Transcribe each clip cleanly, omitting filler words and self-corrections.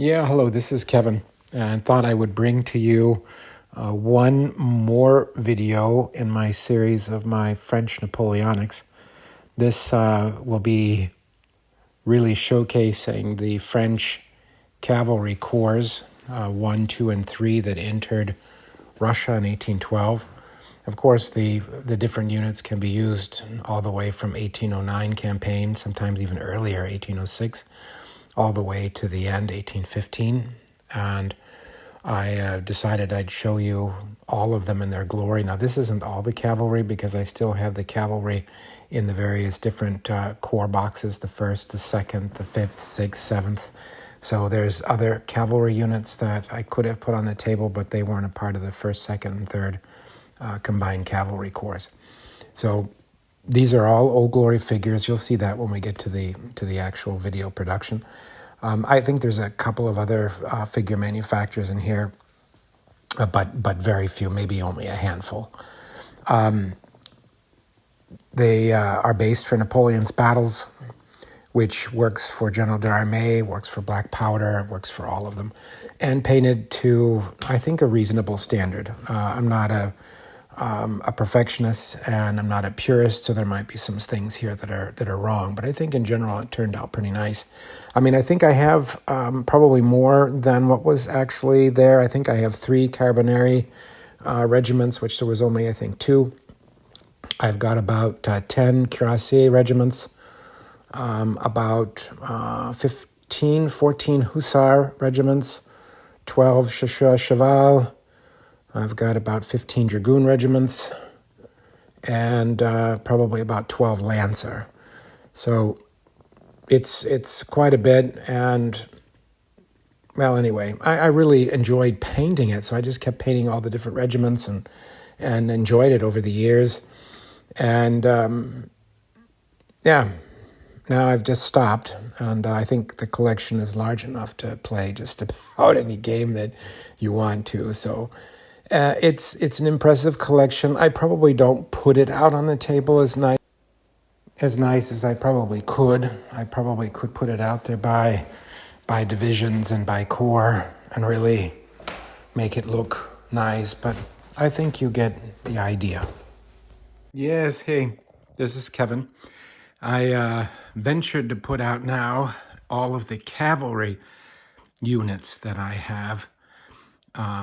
Yeah, hello, this is Kevin, and thought I would bring to you one more video in my series of my French Napoleonics. This will be really showcasing the French cavalry corps, 1, 2, and 3 that entered Russia in 1812. Of course, the different units can be used all the way from 1809 campaign, sometimes even earlier, 1806, all the way to the end, 1815. And I decided I'd show you all of them in their glory. Now, this isn't all the cavalry because I still have the cavalry in the various different corps boxes, the 1st, the 2nd, the 5th, 6th, 7th. So there's other cavalry units that I could have put on the table, but they weren't a part of the 1st, 2nd, and 3rd combined cavalry corps. So these are all Old Glory figures. You'll see that when we get to the actual video production. I think there's a couple of other figure manufacturers in here, but very few, maybe only a handful. They are based for Napoleon's battles, which works for General d'Armée, works for Black Powder, works for all of them, and painted to, I think, a reasonable standard. I'm not a perfectionist, and I'm not a purist, so there might be some things here that are wrong. But I think in general it turned out pretty nice. I mean, I think I have probably more than what was actually there. I think I have 3 Carbonari regiments, which there was only, I think, 2. I've got about 10 Cuirassier regiments, about 14 Hussar regiments, 12 Chasseurs Cheval. I've got about 15 Dragoon regiments, and probably about 12 Lancer. So it's quite a bit, and well, anyway, I really enjoyed painting it, so I just kept painting all the different regiments and enjoyed it over the years. And yeah, now I've just stopped, and I think the collection is large enough to play just about any game that you want to. So it's an impressive collection. I probably don't put it out on the table as nice as I probably could. I probably could put it out there by divisions and by corps and really make it look nice, but I think you get the idea. Yes, hey, this is Kevin. I ventured to put out now all of the cavalry units that I have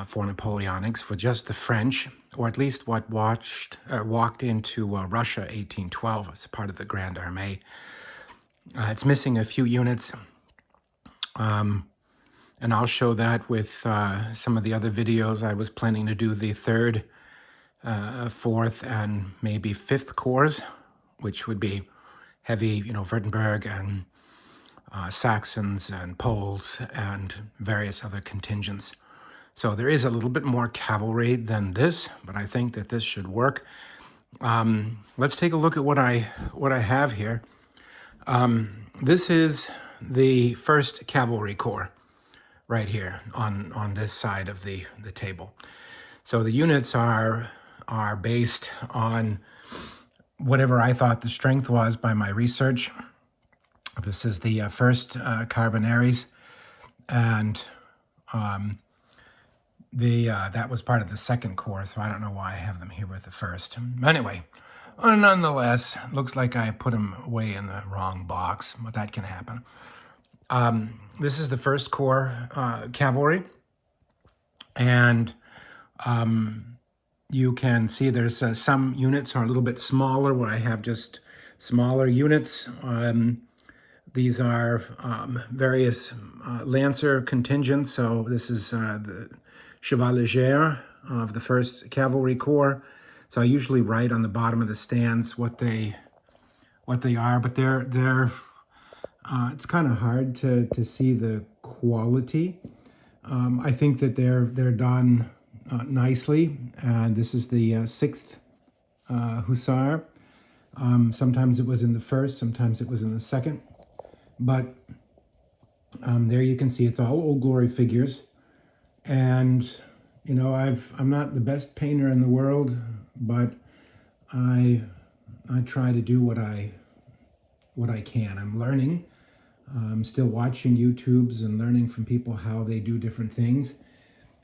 for Napoleonics, for just the French, or at least what walked into Russia 1812 as part of the Grand Armée. It's missing a few units, and I'll show that with some of the other videos. I was planning to do the 3rd, 4th, and maybe 5th corps, which would be heavy, Württemberg and Saxons and Poles and various other contingents. So there is a little bit more cavalry than this, but I think that this should work. Let's take a look at what I have here. This is the 1st Cavalry Corps right here on this side of the table. So the units are based on whatever I thought the strength was by my research. This is the 1st Carbonaries, and that was part of the 2nd Corps, so I don't know why I have them here with the 1st. Anyway, nonetheless, looks like I put them way in the wrong box, but that can happen. This is the 1st Corps Cavalry, and you can see there's some units are a little bit smaller where I have just smaller units. These are various Lancer contingents. So this is the Cheval Léger of the 1st Cavalry Corps. So I usually write on the bottom of the stands what they are, but they're it's kind of hard to see the quality. I think that they're done nicely. And this is the 6th Hussar. Sometimes it was in the 1st, sometimes it was in the 2nd. But there you can see it's all Old Glory figures. And, I'm not the best painter in the world, but I try to do what I can. I'm learning. I'm still watching YouTubes and learning from people how they do different things.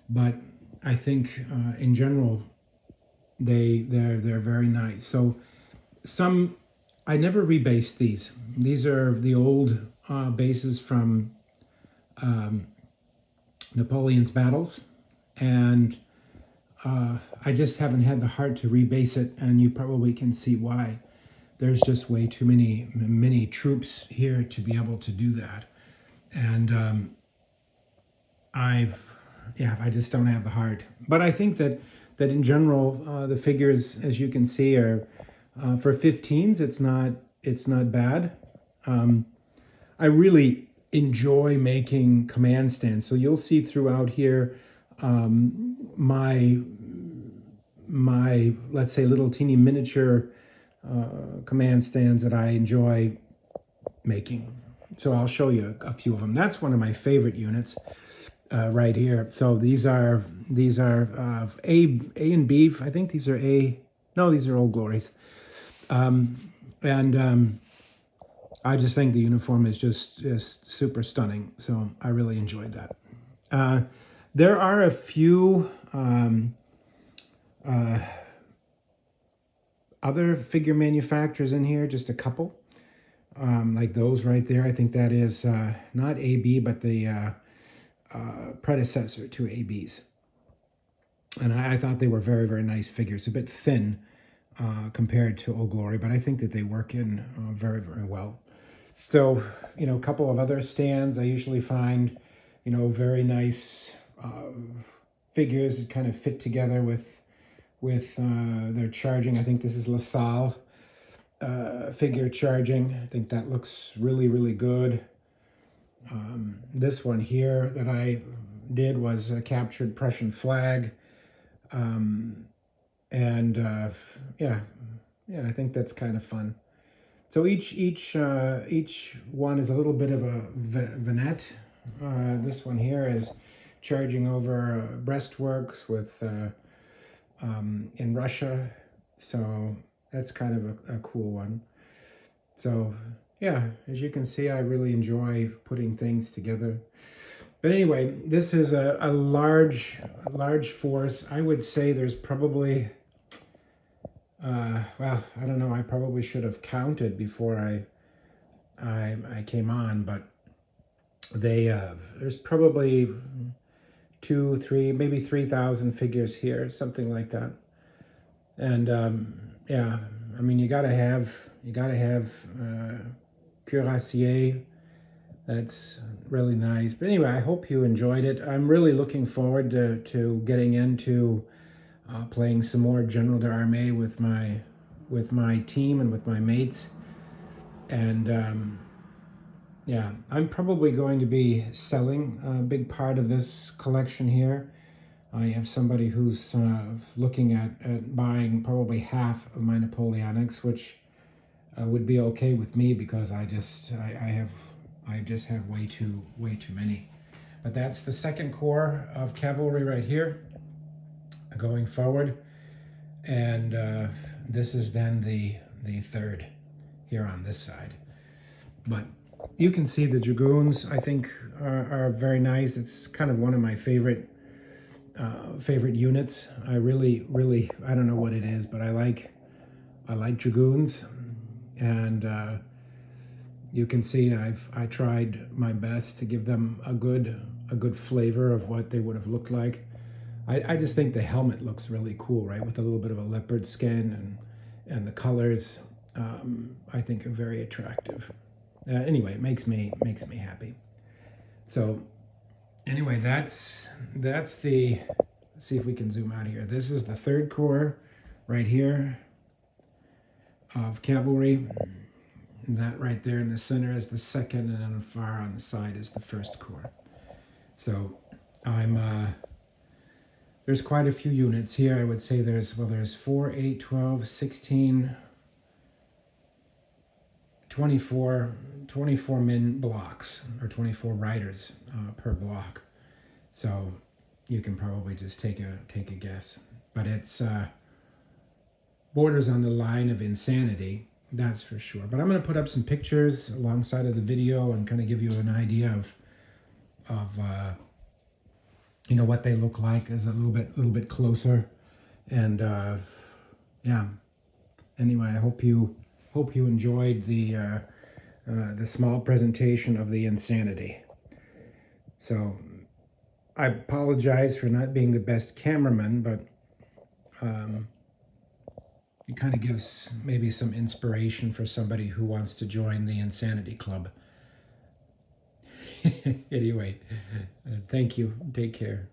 But I think in general, they're very nice. So I never rebased these. These are the old bases from Napoleon's battles, and I just haven't had the heart to rebase it, and you probably can see why. There's just way too many troops here to be able to do that, and I just don't have the heart. But I think that in general, the figures, as you can see, are for 15s. It's not bad. I really enjoy making command stands. So you'll see throughout here my let's say little teeny miniature command stands that I enjoy making. So I'll show you a few of them. That's one of my favorite units right here. So these are A and B. I think these are A. No, these are Old Glories. I just think the uniform is just super stunning. So I really enjoyed that. There are a few other figure manufacturers in here, just a couple, like those right there. I think that is not AB, but the predecessor to ABs. And I thought they were very, very nice figures, a bit thin compared to Old Glory, but I think that they work in very, very well. So, a couple of other stands, I usually find, very nice figures that kind of fit together with their charging. I think this is LaSalle figure charging. I think that looks really, really good. This one here that I did was a captured Prussian flag. Yeah, I think that's kind of fun. So each one is a little bit of a vignette. This one here is charging over breastworks with in Russia. So that's kind of a cool one. So yeah, as you can see, I really enjoy putting things together. But anyway, this is a large force. I would say there's probably, well, I don't know. I probably should have counted before I came on, but there's probably 2, 3, maybe 3,000 figures here, something like that. And yeah, I mean, you gotta have cuirassier. That's really nice. But anyway, I hope you enjoyed it. I'm really looking forward to getting into playing some more General d'Armée with my team and with my mates. And yeah, I'm probably going to be selling a big part of this collection here. I have somebody who's looking at buying probably half of my Napoleonics, which would be okay with me because I just have way too many. But that's the second corps of cavalry right here going forward, and this is then the third here on this side. But you can see the dragoons, I think, are very nice. It's kind of one of my favorite units. I really, I don't know what it is, but I like dragoons, and you can see I tried my best to give them a good flavor of what they would have looked like. I just think the helmet looks really cool, right, with a little bit of a leopard skin, and the colors I think are very attractive. Anyway, it makes me happy. So anyway, that's the, let's see if we can zoom out here. This is the third corps right here of cavalry. And that right there in the center is the second, and then far on the side is the first corps. So there's quite a few units here. I would say there's 4, 8, 12, 16, 24 men blocks, or 24 riders per block. So you can probably just take a guess. But it's borders on the line of insanity. That's for sure. But I'm going to put up some pictures alongside of the video and kind of give you an idea of you know, what they look like as a little bit closer. And yeah. Anyway, I hope you enjoyed the small presentation of the insanity. So I apologize for not being the best cameraman, but it kind of gives maybe some inspiration for somebody who wants to join the Insanity Club. Anyway, thank you. Take care.